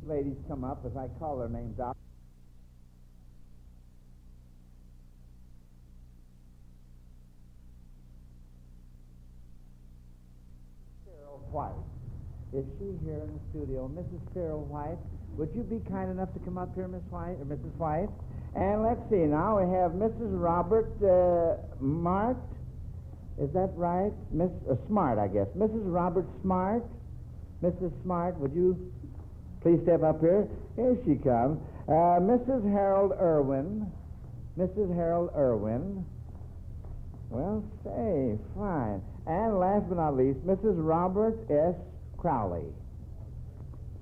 ladies come up as I call their names out. Cyril White. Is she here in the studio? Mrs. Cyril White, would you be kind enough to come up here, Miss White, or Mrs. White? And let's see, now we have Mrs. Robert Mart. Is that right? Miss Smart, I guess. Mrs. Robert Smart. Mrs. Smart, would you please step up here? Here she comes. Mrs. Harold Irwin. Mrs. Harold Irwin. Well, say, fine. And last but not least, Mrs. Robert S. Crowley.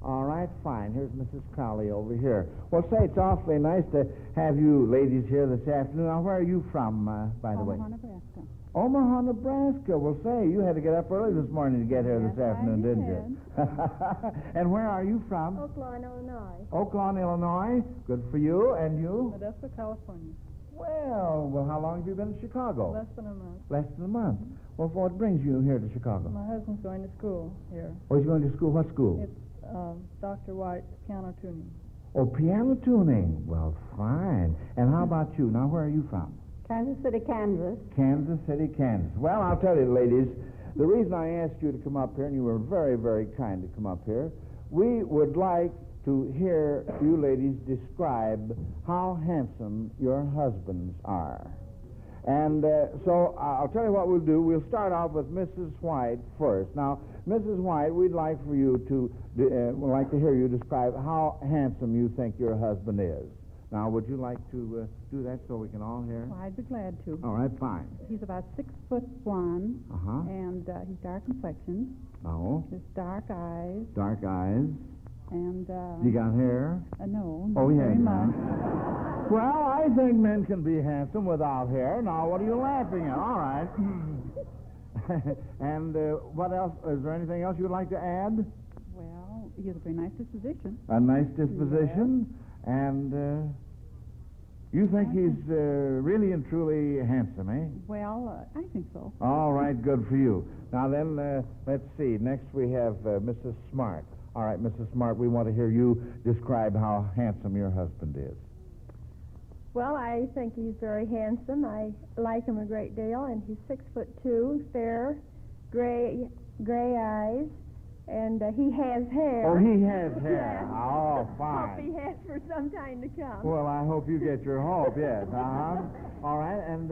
All right, fine. Here's Mrs. Crowley over here. Well, say, it's awfully nice to have you ladies here this afternoon. Now, where are you from, by the way? Omaha, Nebraska. Omaha, Nebraska. Well, say, you had to get up early this morning to get here this afternoon, didn't you? And where are you from? Oaklawn, Illinois. Oaklawn, Illinois. Good for you. And you? Modesto, California. Well, how long have you been in Chicago? Less than a month. Less than a month. Well, what brings you here to Chicago? My husband's going to school here. Oh, he's going to school? What school? It's Dr. White, piano tuning. Oh, piano tuning. Well, fine. And how about you? Now, where are you from? Kansas City, Kansas. Kansas City, Kansas. Well, I'll tell you, ladies, the reason I asked you to come up here, and you were very, very kind to come up here, we would like to hear you ladies describe how handsome your husbands are. And so I'll tell you what we'll do. We'll start off with Mrs. White first. Now, Mrs. White, we'd like for you to, we'd like to hear you describe how handsome you think your husband is. Now, would you like to do that so we can all hear? Well, I'd be glad to. All right, fine. He's about 6'1", and he's dark complexion. Oh. His dark eyes. Dark eyes. And, you got hair? No, not very much. Well, I think men can be handsome without hair. Now, what are you laughing at? All right. And what else? Is there anything else you'd like to add? Well, he has a very nice disposition. A nice disposition. Yeah. And you think he's really and truly handsome, eh? Well, I think so. All right, good for you. Now then, let's see. Next we have Mrs. Smart. All right, Mrs. Smart, we want to hear you describe how handsome your husband is. Well, I think he's very handsome. I like him a great deal, and he's 6'2", fair, gray eyes, and he has hair. Oh, he has hair. Yes. Oh, fine. Hope he has for some time to come. Well, I hope you get your hope, yes. All right, and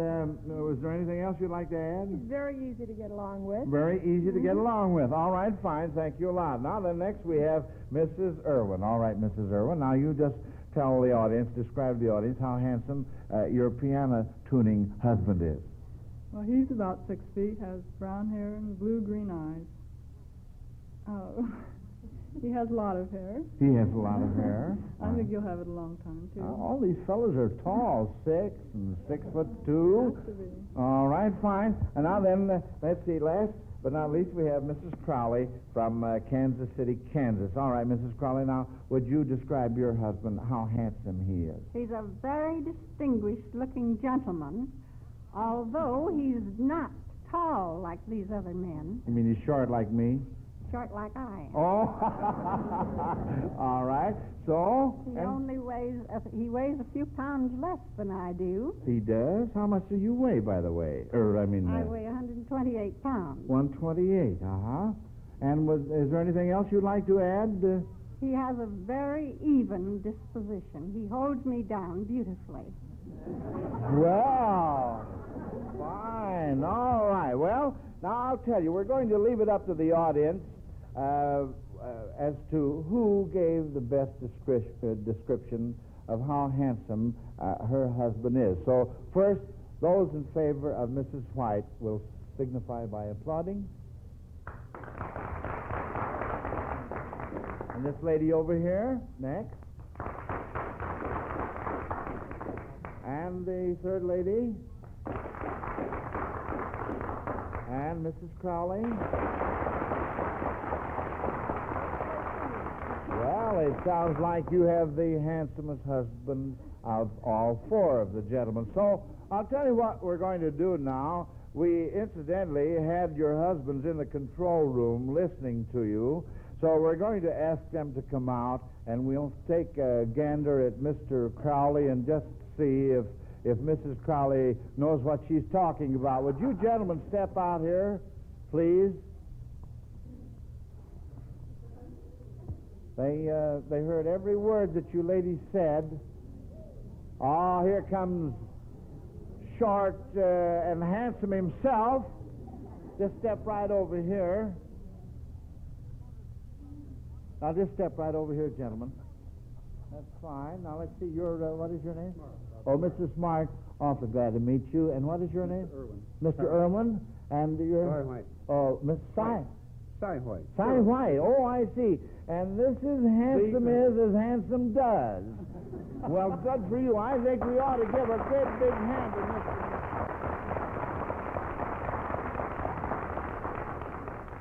was there anything else you'd like to add? He's very easy to get along with. Very easy to get along with. All right, fine. Thank you a lot. Now, then next we have Mrs. Irwin. All right, Mrs. Irwin. Now, you just tell the audience, describe to the audience how handsome your piano tuning husband is. Well, he's about 6 feet, has brown hair and blue-green eyes. Oh, he has a lot of hair. He has a lot of hair. I think you'll have it a long time, too. All these fellows are tall, 6 and 6'2". Has to be. All right, fine. And now then, let's see, last but not least, we have Mrs. Crowley from Kansas City, Kansas. All right, Mrs. Crowley, now, would you describe your husband, how handsome he is? He's a very distinguished-looking gentleman, although he's not tall like these other men. You mean he's short like me? Short like I am. Oh, all right. So? He weighs a few pounds less than I do. He does? How much do you weigh, by the way? I weigh 128 pounds. 128, And is there anything else you'd like to add? He has a very even disposition. He holds me down beautifully. Well, fine. All right. Well, now I'll tell you, we're going to leave it up to the audience as to who gave the best description of how handsome her husband is. So first, those in favor of Mrs. White will signify by applauding. And this lady over here, next. And the third lady. And Mrs. Crowley. Well, it sounds like you have the handsomest husband of all four of the gentlemen. So I'll tell you what we're going to do now. We incidentally had your husbands in the control room listening to you. So we're going to ask them to come out, and we'll take a gander at Mr. Crowley and just see if Mrs. Crowley knows what she's talking about. Would you gentlemen step out here, please? They heard every word that you ladies said. Oh, here comes short and handsome himself. Just step right over here. Now, just step right over here, gentlemen. That's fine. Now, let's see. What is your name? Smart. Oh, Mr. Smart. Awfully glad to meet you. And what is your name? Irwin. Mr. Irwin. And your... Cy White. Oh, Miss Cy. Cy White. Cy White. Oh, I see. And this is handsome as handsome does. Well, good for you. I think we ought to give a great big hand to Mr.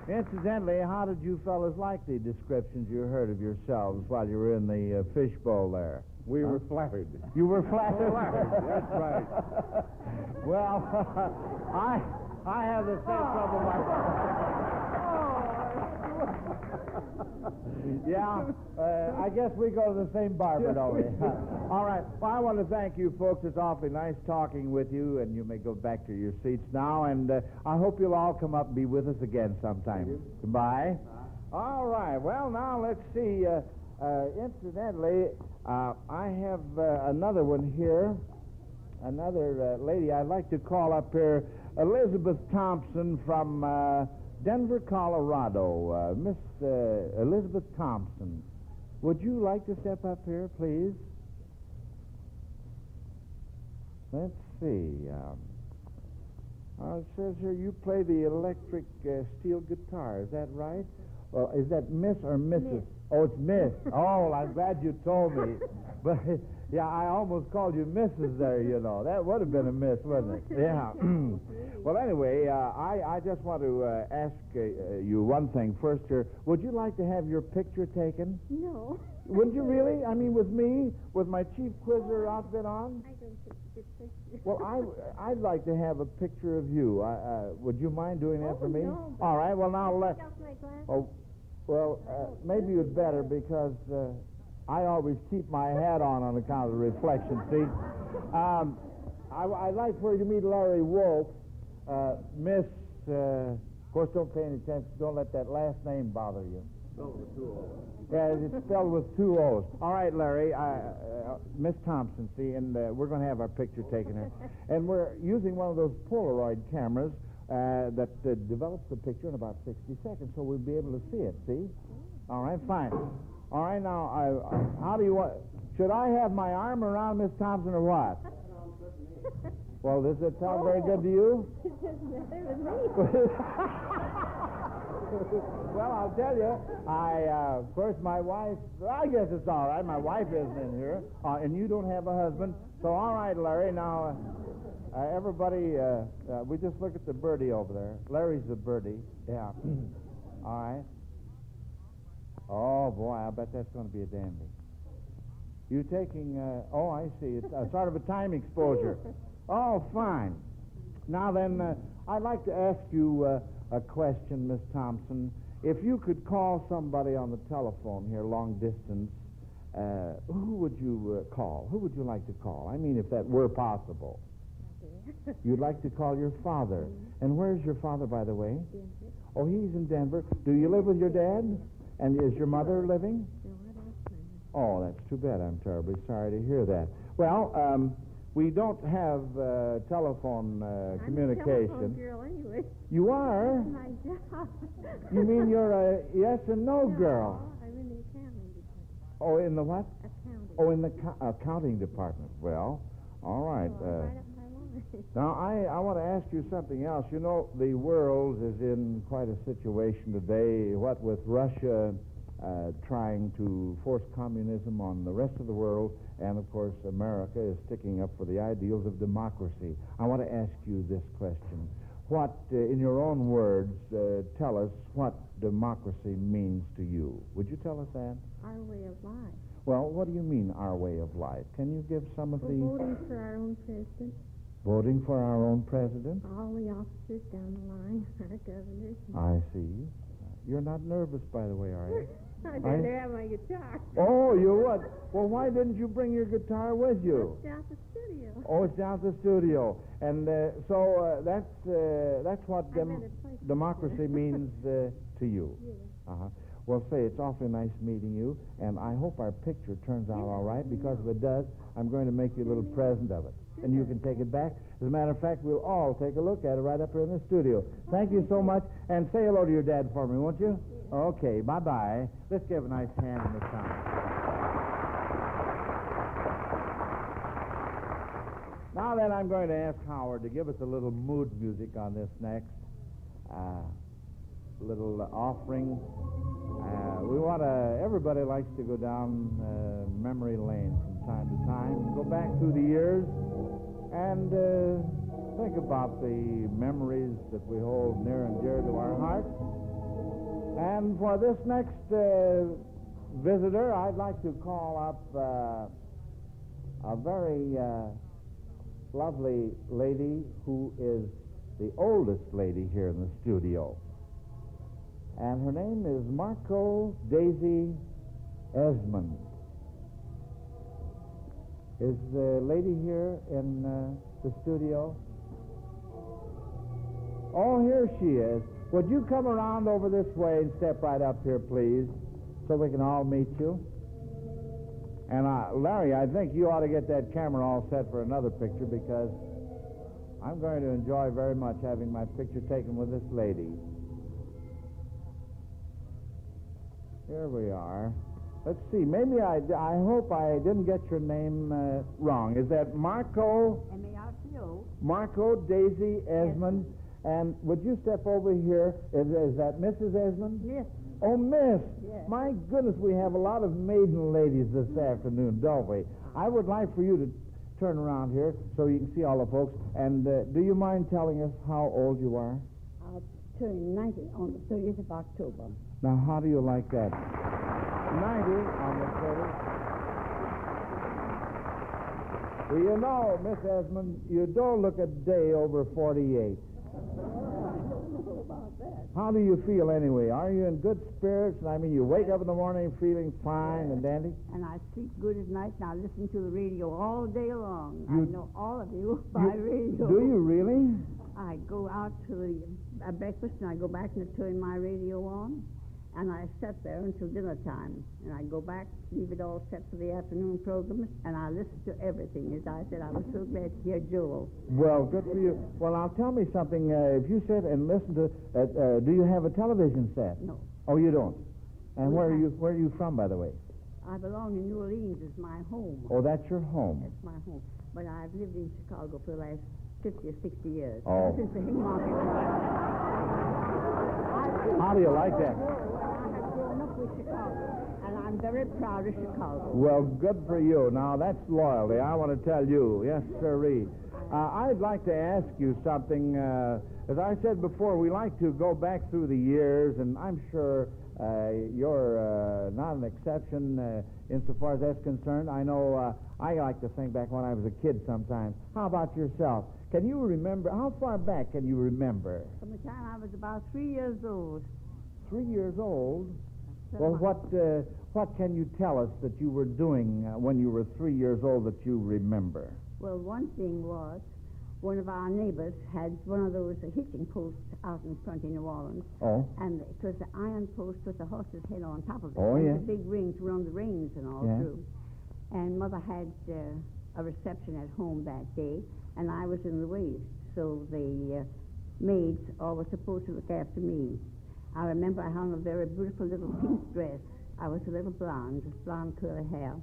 Incidentally, how did you fellas like the descriptions you heard of yourselves while you were in the fishbowl there? We were flattered. You were flattered? That's right. Well, I have the same trouble myself. Yeah, I guess we go to the same barber, don't we? All right. Well, I want to thank you folks. It's awfully nice talking with you, and you may go back to your seats now. And I hope you'll all come up and be with us again sometime. Goodbye. All right. Well, now let's see. Incidentally, I have another one here. Another lady I'd like to call up here, Elizabeth Thompson from Denver, Colorado. Miss Elizabeth Thompson, would you like to step up here, please? Let's see. It says here you play the electric steel guitar. Is that right? Well, is that Miss or Mrs.? Miss. Oh, it's Miss. Oh, I'm glad you told me. But, yeah, I almost called you Mrs. there, you know. That would have been a miss, wouldn't it? Yeah. Well, anyway, I just want to ask you one thing first here. Would you like to have your picture taken? No. Wouldn't you really? I mean, with me, with my Chief Quizzer outfit on? I don't think it's a picture. Well, I'd like to have a picture of you. Would you mind doing that for me? No, All right. Well, now let. Take off my glasses. Oh, well, maybe you'd better because I always keep my hat on account of the reflection. See, I'd like for you to meet Larry Wolf, Miss. Of course, don't pay any attention. Don't let that last name bother you. Spelled with 2 O's. Yeah, it's spelled with 2 O's. All right, Larry, Miss Thompson, see, and we're going to have our picture taken here. And we're using one of those Polaroid cameras that develops the picture in about 60 seconds, so we'll be able to see it, see? All right, fine. All right, now, how do you want... Should I have my arm around Miss Thompson or what? Well, does it sound very good to you? It doesn't matter with me. Well, I'll tell you, of course, my wife, I guess it's all right. My wife isn't in here, and you don't have a husband. So, all right, Larry, now, everybody, we just look at the birdie over there. Larry's the birdie. Yeah. All right. Oh, boy, I bet that's going to be a dandy. You taking, I see. It's sort of a time exposure. Oh, fine. Now then, I'd like to ask you a question, Miss Thompson. If you could call somebody on the telephone here, long distance, who would you call? Who would you like to call? I mean, if that were possible. You'd like to call your father. And where's your father, by the way? Denver. Oh, he's in Denver. Do you live with your dad? And is your mother living? No, I don't know. Oh, that's too bad. I'm terribly sorry to hear that. Well, we don't have telephone communication. I'm a telephone girl anyway. You are? That's my job. You mean you're a yes and no girl? I'm in the accounting department. Oh, in the what? Accounting. Oh, in the accounting department. Well, all right. Right up my line. Now, I want to ask you something else. You know, the world is in quite a situation today, what with Russia trying to force communism on the rest of the world, and, of course, America is sticking up for the ideals of democracy. I want to ask you this question. What, in your own words, tell us what democracy means to you. Would you tell us that? Our way of life. Well, what do you mean, our way of life? Can you give some of We're the... voting for our own president. Voting for our own president? All the officers down the line, our governors. I see. You're not nervous, by the way, are you? I'd rather have my guitar. Oh, you would? Well, why didn't you bring your guitar with you? It's down at the studio. Oh, it's down at the studio. And so that's what I better play democracy means to you. Yes. Uh-huh. Well, say, it's awfully nice meeting you, and I hope our picture turns out all right, because if it does, I'm going to make you a little present of it. And you can take it back. As a matter of fact, we'll all take a look at it right up here in the studio. Thank you so much, and say hello to your dad for me, won't you? Okay, bye-bye. Let's give a nice hand in this time. Now then, I'm going to ask Howard to give us a little mood music on this next little offering. We want to, everybody likes to go down memory lane from time to time, go back through the years, and think about the memories that we hold near and dear to our hearts. And for this next visitor, I'd like to call up a very lovely lady who is the oldest lady here in the studio. And her name is Marco Daisy Esmond. Is the lady here in the studio? Oh, here she is. Would you come around over this way and step right up here, please, so we can all meet you? And Larry, I think you ought to get that camera all set for another picture, because I'm going to enjoy very much having my picture taken with this lady. Here we are. Let's see. Maybe I hope I didn't get your name wrong. Is that Marco? M-A-R-C-O. Marco Daisy Esmond. Yes. And would you step over here? Is that Mrs. Esmond? Yes. Oh, Miss. Yes. My goodness, we have a lot of maiden ladies this afternoon, don't we? I would like for you to turn around here so you can see all the folks. And do you mind telling us how old you are? I'll turn 90 on the 30th of October. Now, how do you like that? 90 on the 30th. Well, you know, Miss Esmond, you don't look a day over 48. I don't know about that. How do you feel anyway? Are you in good spirits? I mean, you wake up in the morning feeling fine and dandy? And I sleep good at night, and I listen to the radio all day long. You- I know all of you by radio. Do you really? I go out to the breakfast, and I go back and turn my radio on, and I sit there until dinner time. And I go back, leave it all set for the afternoon program, and I listen to everything. As I said, I was so glad to hear Joel. Well, good for you. Well, now tell me something. If you sit and listen to, do you have a television set? No. Oh, you don't? And We where have- are you from, by the way? I belong in New Orleans. It's my home. Oh, that's your home. It's my home. But I've lived in Chicago for the last 50 or 60 years. Oh. Ever since the Haymarket trial. How do you like that? I have grown up with Chicago, and I'm very proud of Chicago. Well, good for you. Now, that's loyalty, I want to tell you. Yes, sirree. I'd like to ask you something. As I said before, we like to go back through the years, and I'm sure you're not an exception insofar as that's concerned. I know I like to think back when I was a kid sometimes. How about yourself? Can you remember, how far back can you remember? From the time I was about 3 years old. 3 years old? Well, what can you tell us that you were doing when you were 3 years old that you remember? Well, one thing was, one of our neighbors had one of those hitching posts out in front in New Orleans. Oh. And it was the iron post with the horse's head on top of it. Oh, and yeah. the big ring to run the reins and all Yeah. through. And Mother had a reception at home that day, and I was in the waist. So the maids all were supposed to look after me. I remember I hung a very beautiful little pink dress. I was a little blonde, with blonde curly hair.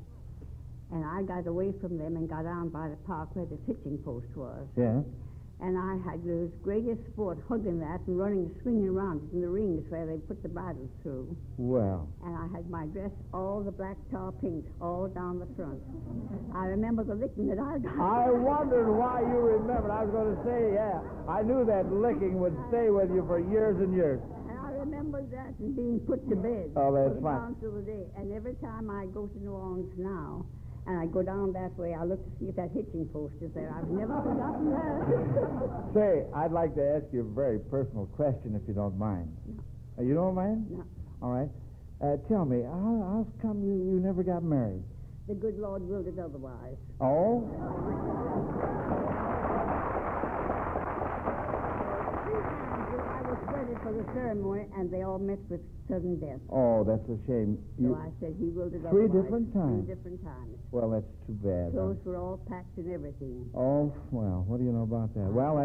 And I got away from them and got down by the park where the hitching post was. Yeah. And I had the greatest sport hugging that and running, swinging around in the rings where they put the bridles through. Well. And I had my dress, all the black tar pink, all down the front. I remember the licking that I got. I wondered why you remembered. I was going to say, yeah, I knew that licking would stay with you for years and years. And I remember that and being put to bed. Oh, that's put fine. down through the day. And every time I go to New Orleans now, and I go down that way, I look to see if that hitching post is there. I've never forgotten that. Say, I'd like to ask you a very personal question, if you don't mind. No. You don't mind? No. All right. Tell me, how come you never got married? The good Lord willed it otherwise. Oh? 3 times I was ready for the ceremony, and they all met with sudden death. Oh, that's a shame. So I said he willed it Three otherwise. different times? 3 different times. Well, that's too bad. Clothes were all packed and everything. Oh, well, what do you know about that? Well,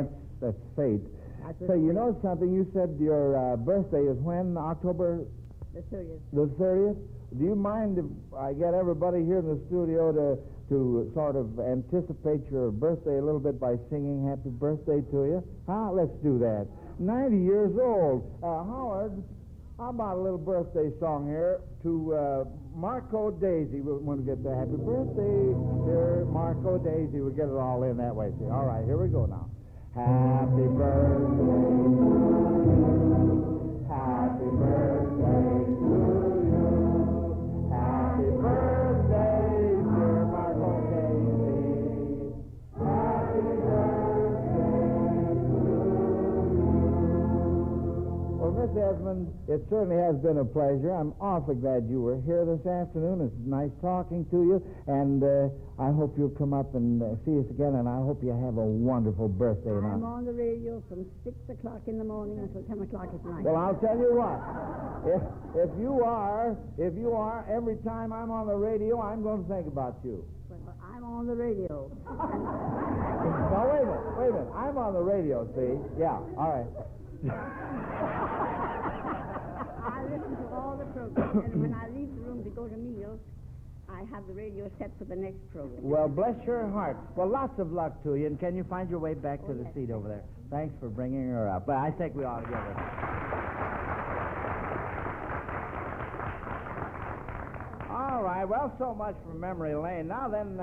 that's fate. That was So you fate. know something? You said your birthday is when? October The 30th. the 30th? Do you mind if I get everybody here in the studio to sort of anticipate your birthday a little bit by singing happy birthday to you? Huh? Let's do that. 90 years old. Howard, how about a little birthday song here to Marco Daisy? We want to get the happy birthday, dear Marco Daisy. We'll get it all in that way. See? All right, here we go now. Happy birthday to you. Happy birthday to you. Happy birthday, dear Marco Daisy. Happy birthday to you. Well, Miss Esmond, it certainly has been a pleasure. I'm awfully glad you were here this afternoon. It's nice talking to you, and I hope you'll come up and see us again, and I hope you have a wonderful birthday. I'm on the radio from 6 o'clock in the morning until 10 o'clock at night. Well, I'll tell you what. If you are, every time I'm on the radio, I'm going to think about you. Well, I'm on the radio. No, wait a minute. I'm on the radio, see? Yeah, all right. I listen to all the programs, and when I leave the room to go to meals, I have the radio set for the next program. Well, bless your heart. Well, lots of luck to you, and can you find your way back to the yes. seat over there? Thanks for bringing her up. But I think we ought to give her. All right, well, so much for memory lane. Now then,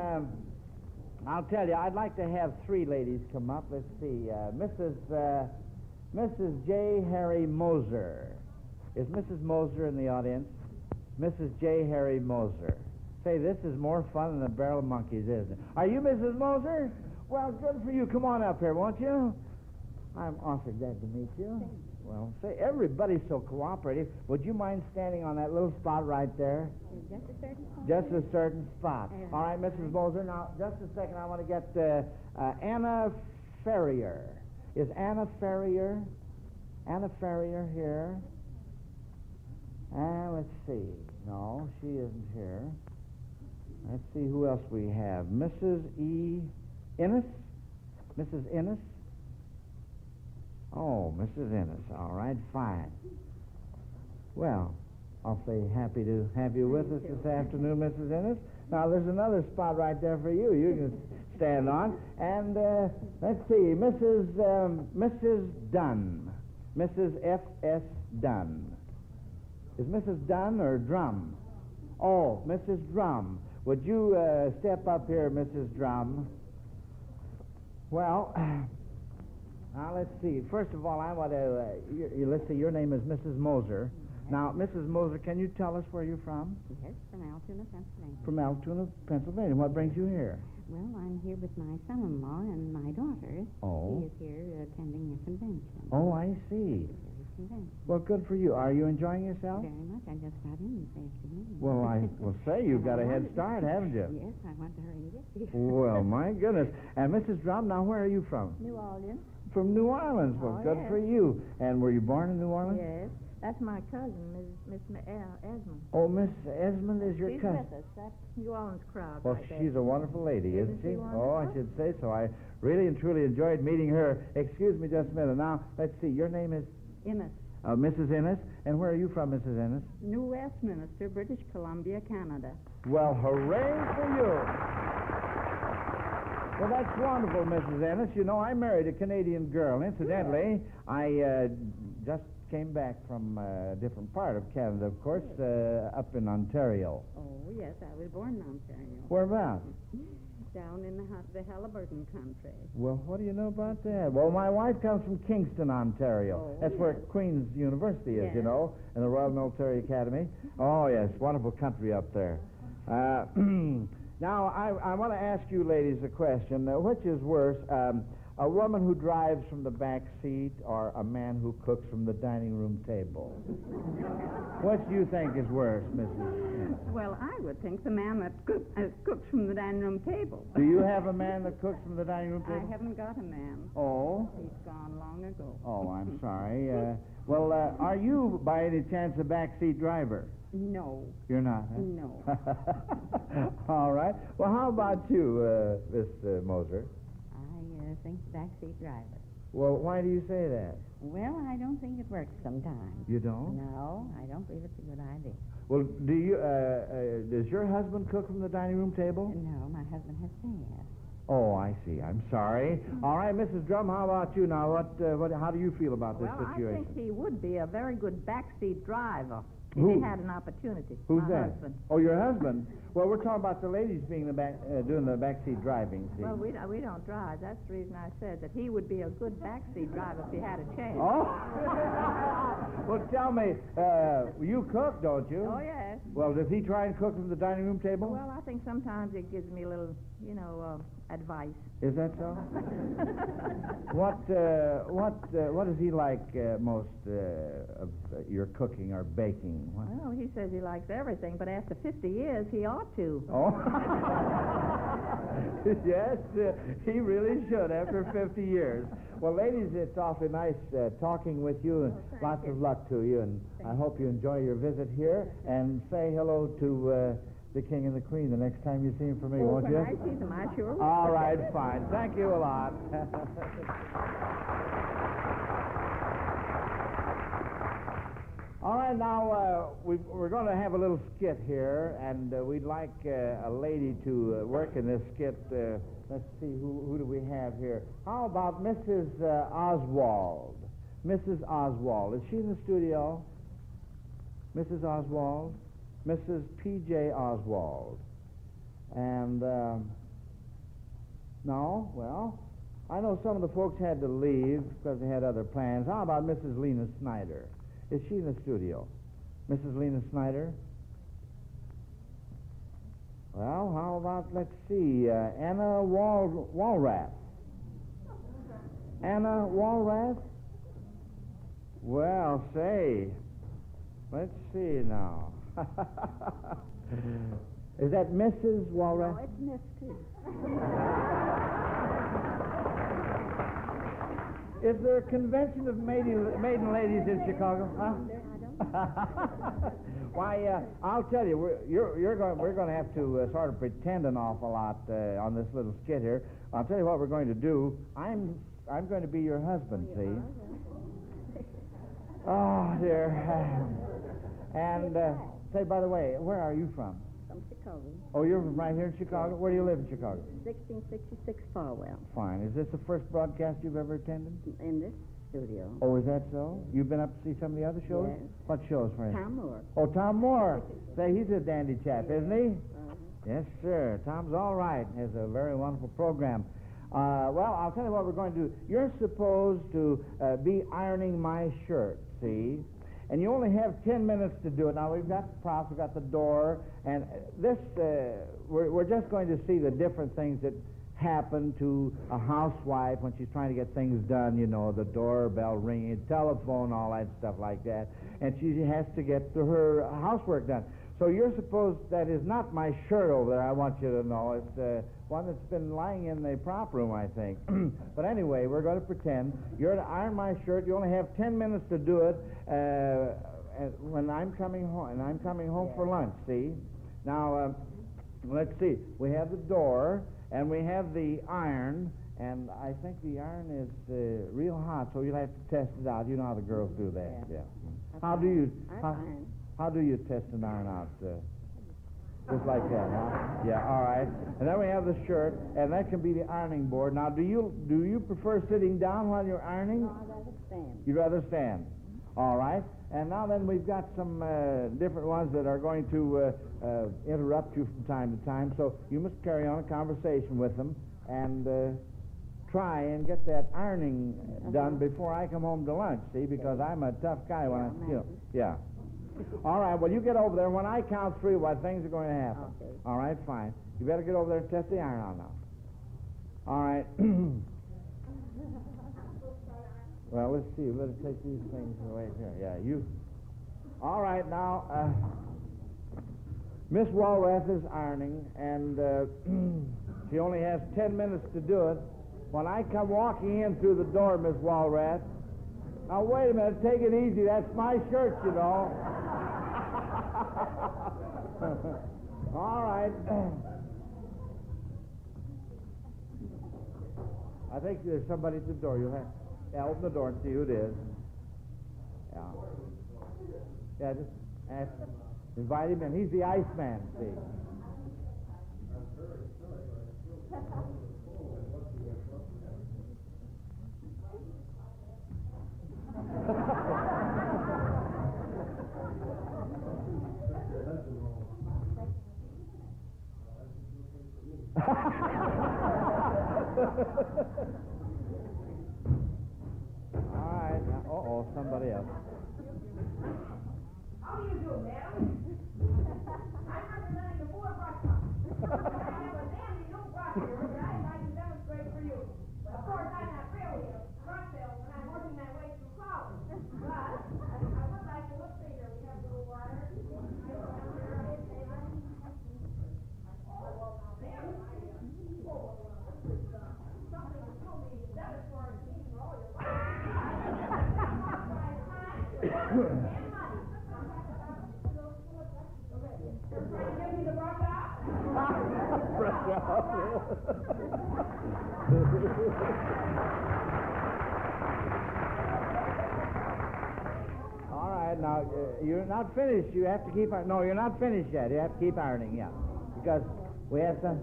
I'll tell you, I'd like to have 3 ladies come up. Let's see, Mrs. J. Harry Moser. Is Mrs. Moser in the audience? Mrs. J. Harry Moser. Say, this is more fun than a barrel of monkeys, isn't it? Are you Mrs. Moser? Well, good for you. Come on up here, won't you? I'm awfully glad to meet you. Well, say, everybody's so cooperative. Would you mind standing on that little spot right there? Just a certain spot. Just a certain spot. Yeah. All right, Mrs. Moser. Now, just a second. I want to get Anna Ferrier. Is Anna Ferrier here? Let's see. No, she isn't here. Let's see who else we have. Mrs. E. Innes? Mrs. Innes? Oh, Mrs. Innes. All right, fine. Well, awfully happy to have you with us this afternoon, Mrs. Innes. Now, there's another spot right there for you. You can stand on. And let's see, Mrs. Dunn. Mrs. F.S. Dunn. Is Mrs. Dunn or Drum? Oh, Mrs. Drum. Would you step up here, Mrs. Drum? Well, now let's see. First of all, I want to, let's see, your name is Mrs. Moser. Now, Mrs. Moser, can you tell us where you're from? Yes, from Altoona, Pennsylvania. From Altoona, Pennsylvania. What brings you here? Well, I'm here with my son-in-law and my daughter. Oh. He is here attending a convention. Oh, I see. Very convention. Well, good for you. Are you enjoying yourself? Very much. I just got in this afternoon. Well, I will say you've got a head start, haven't you? Yes, I want to hurry and get here. Well, my goodness. And Mrs. Drum, now where are you from? New Orleans. From New Orleans. Well, Oh, good yes. for you. And were you born in New Orleans? Yes. That's my cousin, Miss Esmond. Oh, Miss Esmond is your She's cousin. with us. That's New Orleans crowd Well, right there. she's a wonderful lady, isn't Isn't she? she Oh, I wonderful? should say so. I really and truly enjoyed meeting her. Excuse me just a minute. Now, let's see. Your name is Innes. Mrs. Innes. And where are you from, Mrs. Innes? New Westminster, British Columbia, Canada. Well, hooray for you. Well, that's wonderful, Mrs. Ennis. You know, I married a Canadian girl. Incidentally, I just came back from a different part of Canada, of course, up in Ontario. Oh, yes, I was born in Ontario. Whereabouts? Down in the Halliburton country. Well, what do you know about that? Well, my wife comes from Kingston, Ontario. Oh, That's where yes. Queen's University is, you Yes. know, and the Royal Military Academy. Oh, yes, wonderful country up there. Now, I want to ask you ladies a question. Which is worse, A woman who drives from the back seat or a man who cooks from the dining room table? What do you think is worse, Mrs.? Well, I would think the man that cooks from the dining room table. Do you have a man that cooks from the dining room table? I haven't got a man. Oh? He's gone long ago. Oh, I'm sorry. Well, are you, by any chance, a backseat driver? No. You're not, huh? No. All right. Well, how about you, Miss Moser? I think backseat driver. Well, why do you say that? Well, I don't think it works sometimes. You don't? No, I don't believe it's a good idea. Well, do you? Does your husband cook from the dining room table? No, my husband has failed. Oh, I see. I'm sorry. All right, Mrs. Drum, how about you now? How do you feel about this situation? I think he would be a very good backseat driver if Who? he had an opportunity. Who's My that? husband. Oh, your husband. Well, we're talking about the ladies being doing the backseat driving. See? Well, we don't drive. That's the reason I said that he would be a good backseat driver if he had a chance. Oh. Well, tell me, you cook, don't you? Oh, yes. Well, does he try and cook from the dining room table? Well, I think sometimes it gives me a little, advice. Is that so? What does he like most of your cooking or baking? What? Well, he says he likes everything, but after 50 years, he ought to. Oh, yes, he really should after 50 years. Well, ladies, it's awfully nice talking with you, and lots of luck to you, and I hope you enjoy your visit here, and say hello to the King and the Queen the next time you see him for me, won't you? When I see them, I sure will. All right, fine. Thank you a lot. All right, now we're going to have a little skit here, and we'd like a lady to work in this skit. Let's see, who do we have here? How about Mrs. Oswald? Mrs. Oswald. Is she in the studio? Mrs. Oswald? Mrs. P.J. Oswald. And, no? Well, I know some of the folks had to leave because they had other plans. How about Mrs. Lena Snyder? Is she in the studio? Mrs. Lena Snyder? Well, how about, let's see, Anna Walrath? Anna Walrath? Well, say, let's see now. Is that Mrs. Walrath? No, it's Miss too. Is there a convention of maiden ladies in Chicago? Huh? Why, I'll tell you, we're going to have to sort of pretend an awful lot on this little skit here. I'll tell you what we're going to do. I'm going to be your husband, see? Oh, dear. And say, by the way, where are you from? From Chicago. Oh, you're from right here in Chicago? Where do you live in Chicago? 1666 Farwell. Fine. Is this the first broadcast you've ever attended? In this studio. Oh, is that so? You've been up to see some of the other shows? Yes. What shows, for instance? Tom Moore. Oh, Tom Moore. Say, he's a dandy chap, isn't he? Uh-huh. Yes, sir. Tom's all right. Has a very wonderful program. Well, I'll tell you what we're going to do. You're supposed to be ironing my shirt, see? And you only have 10 minutes to do it. Now, we've got the props, we've got the door, and this, we're just going to see the different things that happen to a housewife when she's trying to get things done, you know, the doorbell ringing, telephone, all that stuff like that. And she has to get her housework done. So you're supposed, that is not my shirt over there, I want you to know. It's one that's been lying in the prop room, I think. But anyway, we're going to pretend. You're to iron my shirt. You only have 10 minutes to do it when I'm coming home. And I'm coming home for lunch, see? Now, let's see. We have the door, and we have the iron, and I think the iron is real hot, so you'll have to test it out. You know how the girls do that. Yeah. How do you test an iron out? Just like that, huh? Yeah, all right. And then we have the shirt, and that can be the ironing board. Now, do you prefer sitting down while you're ironing? No, I'd rather stand. You'd rather stand. All right. And now then we've got some different ones that are going to interrupt you from time to time, so you must carry on a conversation with them and try and get that ironing done before I come home to lunch, see, because I'm a tough guy when yeah. All right, well, you get over there. When I count 3, things are going to happen. Okay. All right, fine. You better get over there and test the iron out now. All right. Well, let's see. Let us take these things away here. Yeah, you. All right, now, Miss Walrath is ironing, and she only has 10 minutes to do it. When I come walking in through the door, Miss Walrath, now, wait a minute. Take it easy. That's my shirt, you know. All right. I think there's somebody at the door. You'll have open the door and see who it is. Yeah. Yeah, just ask him. Invite him in. He's the Iceman, see. All right. Now, somebody else. How do you do, madam? I'm representing the Board Brush Shop. I have a dandy new brush here that I'd like to demonstrate for you. But of course, I'm not really a brush salesman. I'm working my way through college. But I would like to look see here. We have a little water. Something to tell me that is for all your Give me the brush out. Brush out. All right, now, you're not finished. You have to keep... No, you're not finished yet. You have to keep ironing, yeah. Because we have some...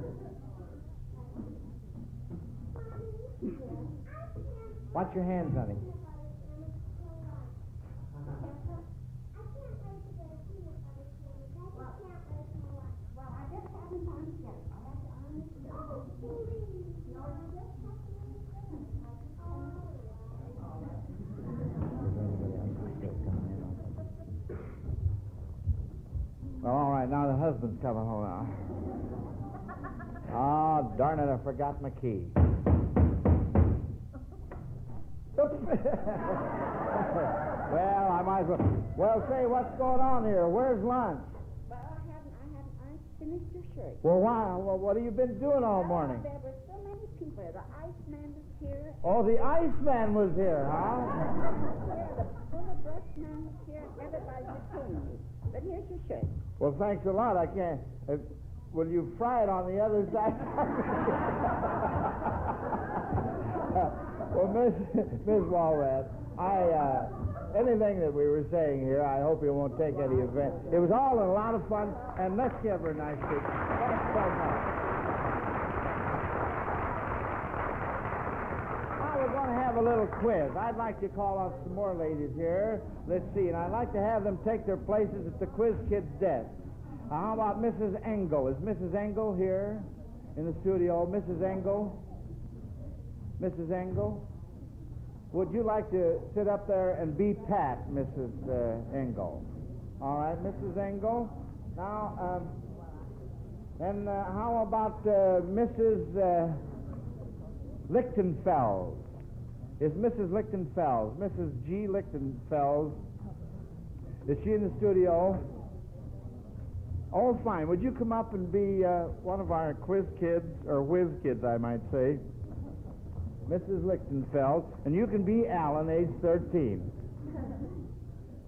Watch your hands, honey. Well, all right, now the husband's coming home now. Oh, darn it, I forgot my key. Well, I might as well. Well, say, what's going on here? Where's lunch? Well, I finished your shirt. Well, why? Well, what have you been doing all morning? There were so many people. The Iceman was here. Oh, the Iceman was here, huh? Yeah, the Fuller Brushman was here. Everybody was seeing me. But here's your shirt. Well, thanks a lot. I can't. Will you fry it on the other side? Well, Miss Walrath, anything that we were saying here, I hope you won't take any offense. It was all a lot of fun, and let's give her a nice big thanks so much. Now we're going to have a little quiz. I'd like to call on some more ladies here. Let's see, and I'd like to have them take their places at the Quiz Kids' desk. How about Mrs. Engel? Is Mrs. Engel here in the studio? Mrs. Engel? Mrs. Engel? Would you like to sit up there and be Pat, Mrs. Engel? All right, Mrs. Engel. Now, then how about Mrs. Lichtenfels? Is Mrs. Lichtenfels, Mrs. G. Lichtenfels, is she in the studio? Oh, fine. Would you come up and be one of our quiz kids, or whiz kids, I might say? Mrs. Lichtenfeld, and you can be Alan, age 13.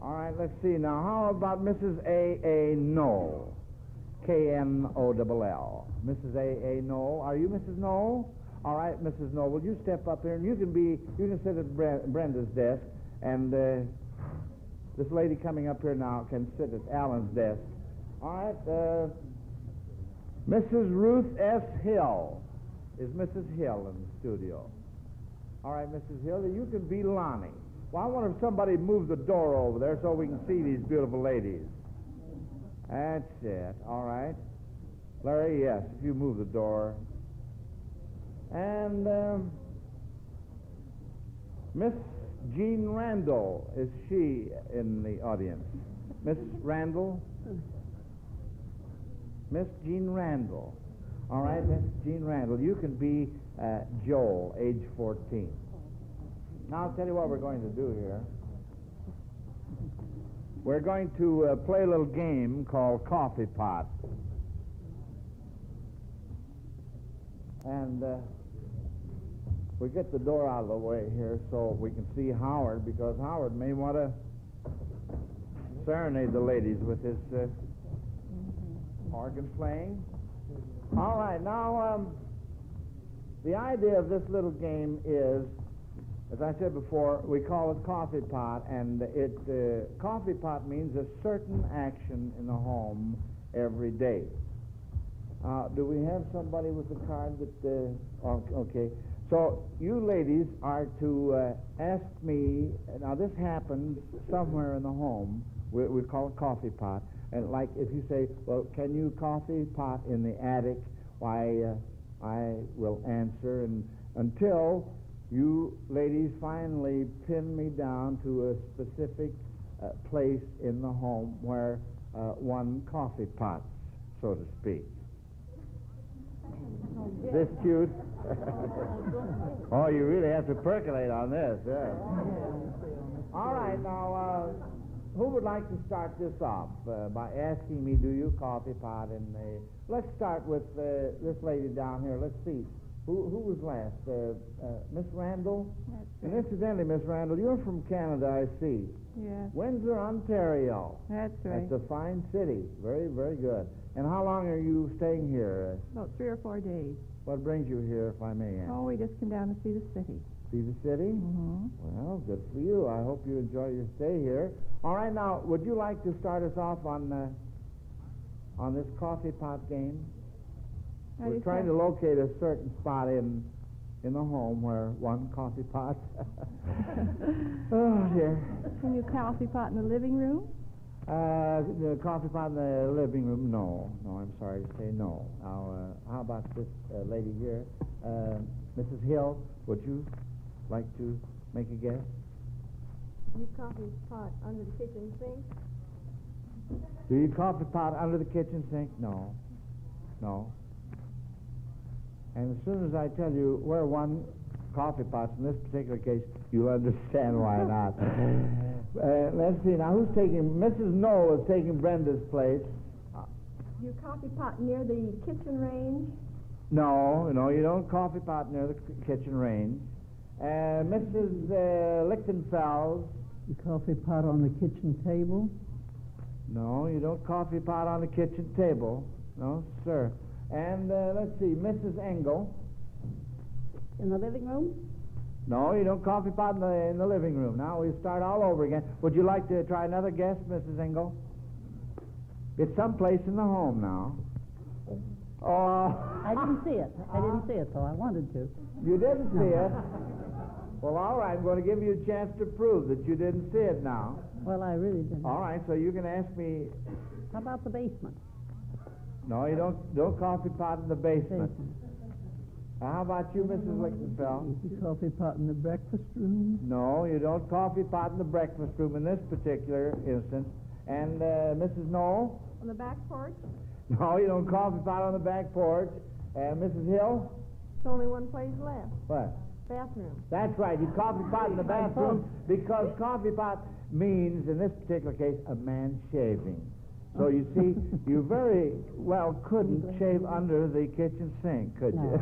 All right, let's see. Now, how about Mrs. A. Knoll? Knoll. Mrs. A. Knoll. Are you Mrs. Knoll? All right, Mrs. Knoll, will you step up here, and you can sit at Brenda's desk, and this lady coming up here now can sit at Alan's desk. All right, Mrs. Ruth S. Hill. Is Mrs. Hill in the studio? All right, Mrs. Hill, you can be Lonnie. Well, I wonder if somebody moved the door over there so we can see these beautiful ladies. That's it. All right. Larry, yes, if you move the door. And Miss Jean Randall, is she in the audience? Miss Randall? Miss Jean Randall. All right, Miss Jean Randall, you can be Joel, age 14. Now, I'll tell you what we're going to do here. We're going to play a little game called Coffee Pot. And we get the door out of the way here so we can see Howard, because Howard may want to serenade the ladies with his organ playing. All right, now, the idea of this little game is, as I said before, we call it Coffee Pot, and Coffee Pot means a certain action in the home every day. Do we have somebody with a card that, okay. So you ladies are to ask me, now this happens somewhere in the home, we call it Coffee Pot, and like if you say, well, can you coffee pot in the attic, why, I will answer, and until you ladies finally pin me down to a specific place in the home where one coffee pots, so to speak. Is this cute? Oh, you really have to percolate on this, yeah. All right, now, who would like to start this off by asking me, do you coffee pot in the... Let's start with this lady down here. Let's see. Who was last? Miss Randall? And incidentally, Miss Randall, you're from Canada, I see. Yes. Windsor, Ontario. That's right. That's a fine city. Very, very good. And how long are you staying here? About 3 or 4 days. What brings you here, if I may ask? Oh, we just came down to see the city. See the city? Mm-hmm. Well, good for you. I hope you enjoy your stay here. All right, now, would you like to start us off on this coffee pot game? We're trying to locate a certain spot in the home where one coffee pot. Oh, dear. Can you coffee pot in the living room? The coffee pot in the living room? No, I'm sorry to say no. Now, how about this lady here? Mrs. Hill, would you like to make a guess? You coffee pot under the kitchen sink? Do you coffee pot under the kitchen sink? No. And as soon as I tell you where one coffee pot's in this particular case, you'll understand why not. Let's see now. Who's taking? Mrs. Knoll is taking Brenda's place. You coffee pot near the kitchen range? No, you don't coffee pot near the kitchen range. Mrs. Lichtenfeld. You coffee pot on the kitchen table? No, you don't coffee pot on the kitchen table. No, sir. And let's see, Mrs. Engel. In the living room? No, you don't coffee pot in the living room. Now we start all over again. Would you like to try another guess, Mrs. Engel? It's someplace in the home now. Oh. I didn't see it, so I wanted to. You didn't see it? Well, all right, I'm going to give you a chance to prove that you didn't see it now. Well, I really didn't. All right, so you can ask me... How about the basement? No, you don't coffee pot in the basement. How about you, Mrs. Lichtenfeld? You coffee pot in the breakfast room? No, you don't coffee pot in the breakfast room in this particular instance. And Mrs. Knoll? On the back porch? No, you don't coffee pot on the back porch. And Mrs. Hill? There's only one place left. What? Bathroom. That's right. You coffee pot in the bathroom because coffee pot means, in this particular case, a man shaving. So you see, you very well couldn't shave under the kitchen sink, could you?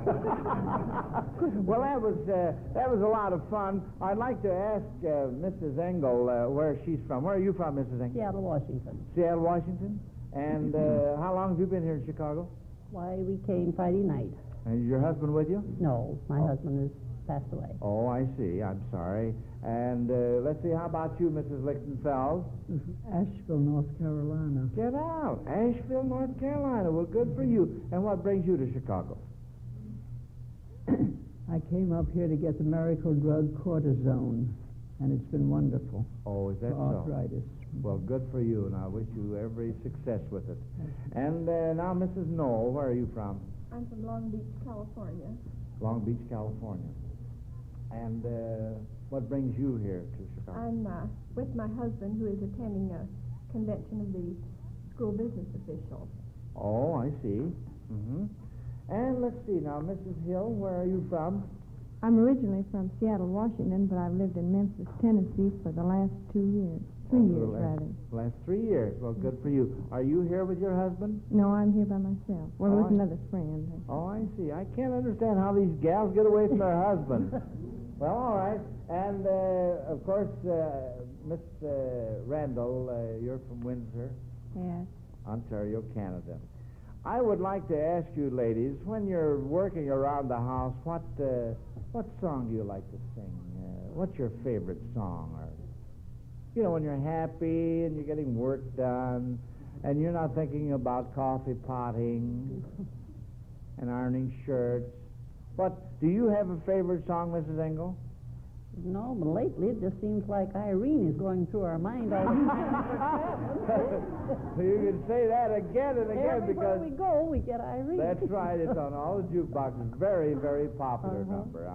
Well, that was a lot of fun. I'd like to ask Mrs. Engel where she's from. Where are you from, Mrs. Engel? Seattle, Washington. Seattle, Washington. And how long have you been here in Chicago? Why, we came Friday night. And is your husband with you? No, my husband has passed away. Oh, I see. I'm sorry. And let's see, how about you, Mrs. Lichtenfeld? Asheville, North Carolina. Get out. Asheville, North Carolina. Well, good for you. And what brings you to Chicago? I came up here to get the miracle drug cortisone, and it's been wonderful. Oh, is that for arthritis. Well, good for you, and I wish you every success with it. And now, Mrs. Knoll, where are you from? I'm from Long Beach, California. Long Beach, California. And what brings you here to Chicago? I'm with my husband, who is attending a convention of the school business officials. Oh, I see. Mm-hmm. And let's see now, Mrs. Hill, where are you from? I'm originally from Seattle, Washington, but I've lived in Memphis, Tennessee for the last 2 years. 3 years, rather. Last 3 years. Well, good for you. Are you here with your husband? No, I'm here by myself. Well, with another friend. Oh, I see. I can't understand how these gals get away from their husbands. Well, all right. And, of course, Miss Randall, you're from Windsor? Yes. Ontario, Canada. I would like to ask you, ladies, when you're working around the house, what song do you like to sing? What's your favorite song? Or, you know, when you're happy and you're getting work done and you're not thinking about coffee potting and ironing shirts. But do you have a favorite song, Mrs. Engel? No, but lately it just seems like Irene is going through our mind all the time. You can say that again and again Everywhere because we go, we get Irene. that's right. It's on all the jukeboxes. Very, very popular number.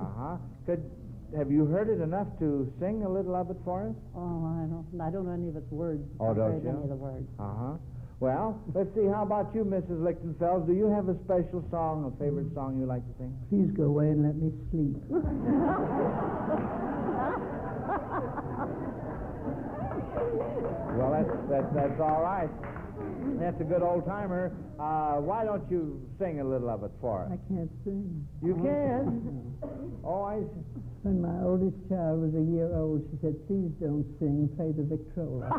Have you heard it enough to sing a little of it for us? Oh, I don't know any of its words. Oh, don't I've heard you? any of the words. Well, let's see. How about you, Mrs. Lichtenfeld? Do you have a special song, a favorite song you like to sing? Please go away and let me sleep. Well, that's all right. That's a good old timer. Why don't you sing a little of it for us? I can't sing. You can? Oh, I see. When my oldest child was a year old, she said, please don't sing, play the Victrola.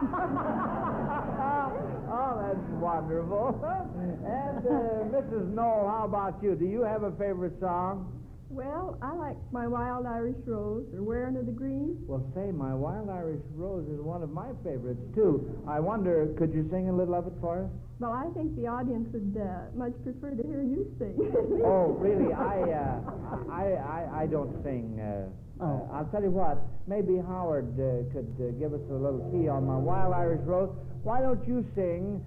Oh, that's wonderful. And Mrs. Knoll, how about you? Do you have a favorite song? Well, I like My Wild Irish Rose, or Wearing of the Green. Well, say, My Wild Irish Rose is one of my favorites, too. I wonder, could you sing a little of it for us? Well, I think the audience would much prefer to hear you sing. Oh, really? I don't sing. I'll tell you what. Maybe Howard could give us a little key on My Wild Irish Rose. Why don't you sing,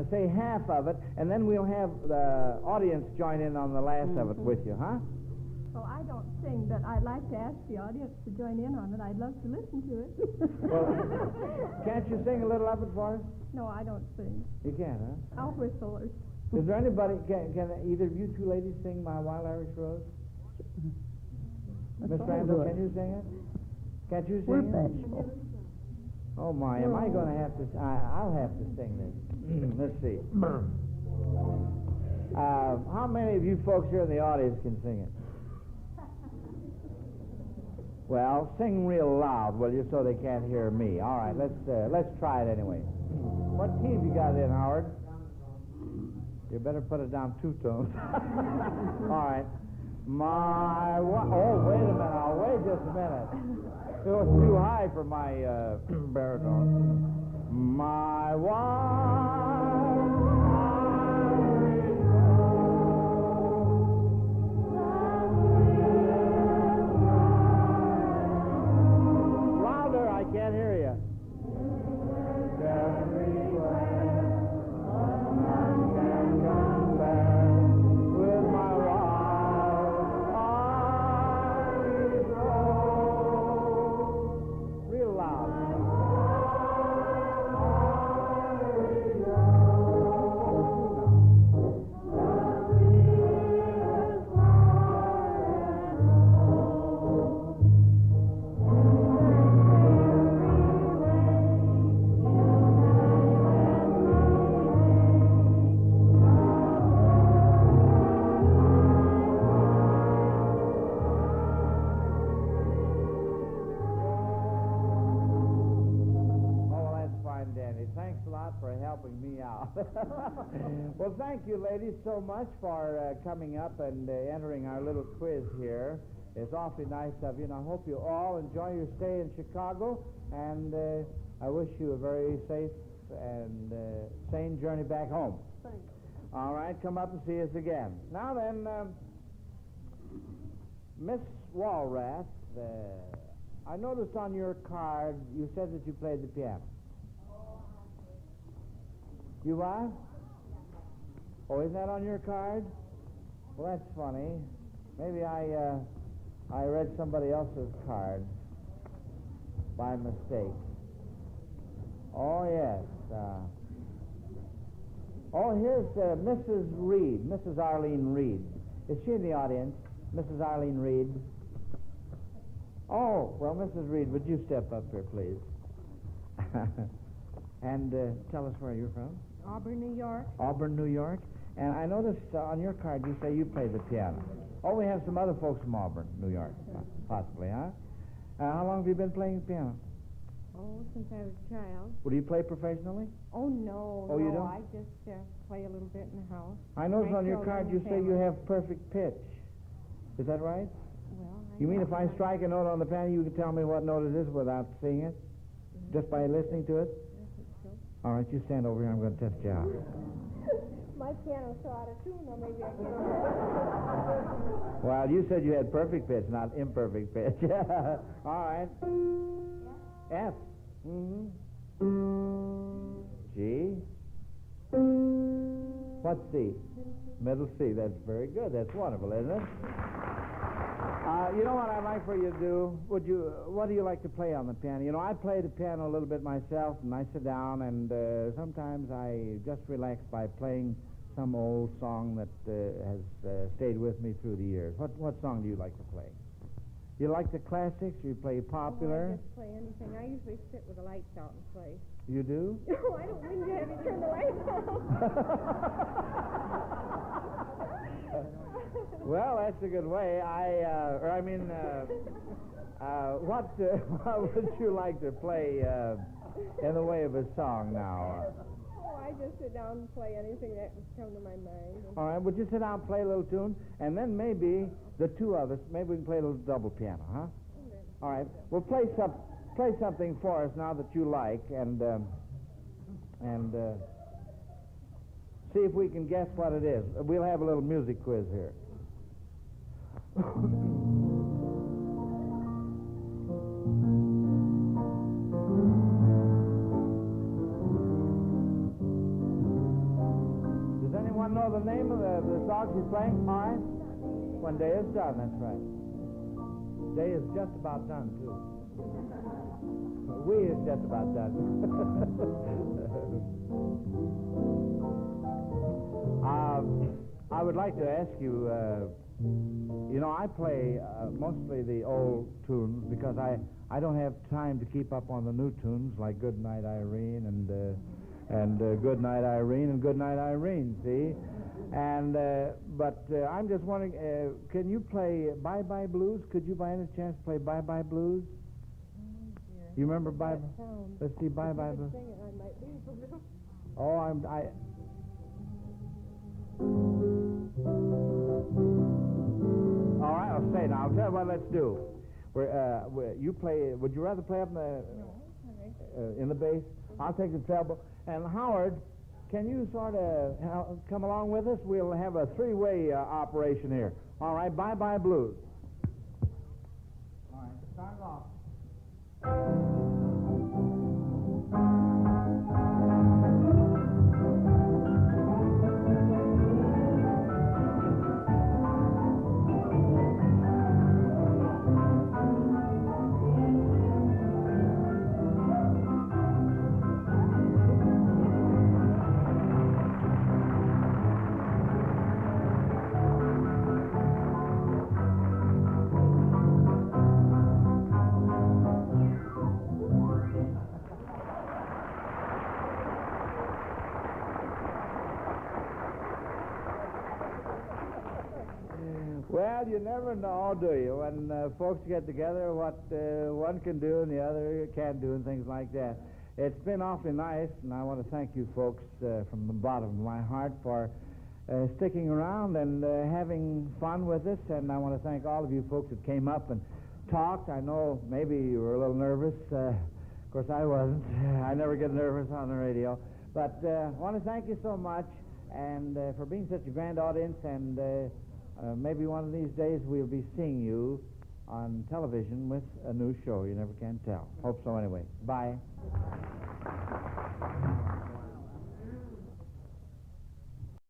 say half of it, and then we'll have the audience join in on the last of it with you, huh? Well, I don't sing, but I'd like to ask the audience to join in on it. I'd love to listen to it. Well, can't you sing a little of it for us? No, I don't sing. You can't, huh? I'll whistle. Is there anybody, can either of you two ladies sing My Wild Irish Rose? Miss Randall, can you sing it? Can't you sing We're it? bashful. Oh, my, am I going to have to, I'll have to sing this. Let's see. How many of you folks here in the audience can sing it? Well, sing real loud, will you, so they can't hear me. All right, let's try it anyway. What key have you got in, Howard? You better put it down 2 tones. All right. Oh, wait a minute. Now, wait just a minute. It was too high for my baritone. My wild Irish rose. Louder, I can't hear you. Everywhere, none can compare with my wild Irish rose. Real loud. Well, thank you, ladies, so much for coming up and entering our little quiz here. It's awfully nice of you, and I hope you all enjoy your stay in Chicago, and I wish you a very safe and sane journey back home. Thanks. All right, come up and see us again. Now then, Miss Walrath, I noticed on your card you said that you played the piano. You what? Oh, isn't that on your card? Well, that's funny. Maybe I read somebody else's card by mistake. Oh, yes. Here's Mrs. Reed, Mrs. Arlene Reed. Is she in the audience? Mrs. Arlene Reed. Oh, well, Mrs. Reed, would you step up here, please? And tell us where you're from. Auburn, New York. Auburn, New York. And I noticed on your card you say you play the piano. Oh, we have some other folks from Auburn, New York, possibly, huh? How long have you been playing the piano? Oh, since I was a child. Well, do you play professionally? Oh, no. Oh, no, you don't? I just play a little bit in the house. I noticed My on your children card you and say you family. have perfect pitch. Is that right? Well, You mean if I strike a note on the piano, you can tell me what note it is without seeing it? Just by listening to it? I think so. All right, you stand over here. I'm going to test you out. My piano's so out of tune, or maybe I can. Well, you said you had perfect pitch, not imperfect pitch. All right. F. G. What's C? Middle C. That's very good. That's wonderful, isn't it? You know what I'd like for you to do? What do you like to play on the piano? You know, I play the piano a little bit myself, and I sit down, and sometimes I just relax by playing some old song that has stayed with me through the years. What song do you like to play? You like the classics? You play popular? I just play anything. I usually sit with the lights out and play. You do? No, I don't mean to have you turn the lights off. Well, that's a good way. What would you like to play in the way of a song now? Oh, I just sit down and play anything that would come to my mind. All right, would you sit down and play a little tune, and then maybe the two of us, maybe we can play a little double piano, huh? All right, we'll play something for us now that you like, and see if we can guess what it is. We'll have a little music quiz here. Does anyone know the name of the song she's playing? All right. When day is done, that's right. Day is just about done, too. We is just about done. I would like to ask you, you know, I play mostly the old tunes because I don't have time to keep up on the new tunes like Good Night Irene and Good Night Irene and Good Night Irene, see? And but I'm just wondering, can you play Bye Bye Blues? Could you by any chance play Bye Bye Blues? You remember Bye Bye? Let's see, Bye Bye Blues. Oh, all right, I'll say now. I'll tell you what let's do. You play. Would you rather play up in the bass? I'll take the treble. And Howard, can you sort of come along with us? We'll have a three-way operation here. All right, Bye Bye Blues. All right, start it off. Well, you never know, do you, when folks get together, what one can do and the other can't do and things like that. It's been awfully nice, and I want to thank you folks from the bottom of my heart for sticking around and having fun with us, and I want to thank all of you folks that came up and talked. I know maybe you were a little nervous. Of course, I wasn't. I never get nervous on the radio. But I want to thank you so much and for being such a grand audience, and maybe one of these days we'll be seeing you on television with a new show. You never can tell. Hope so anyway. Bye.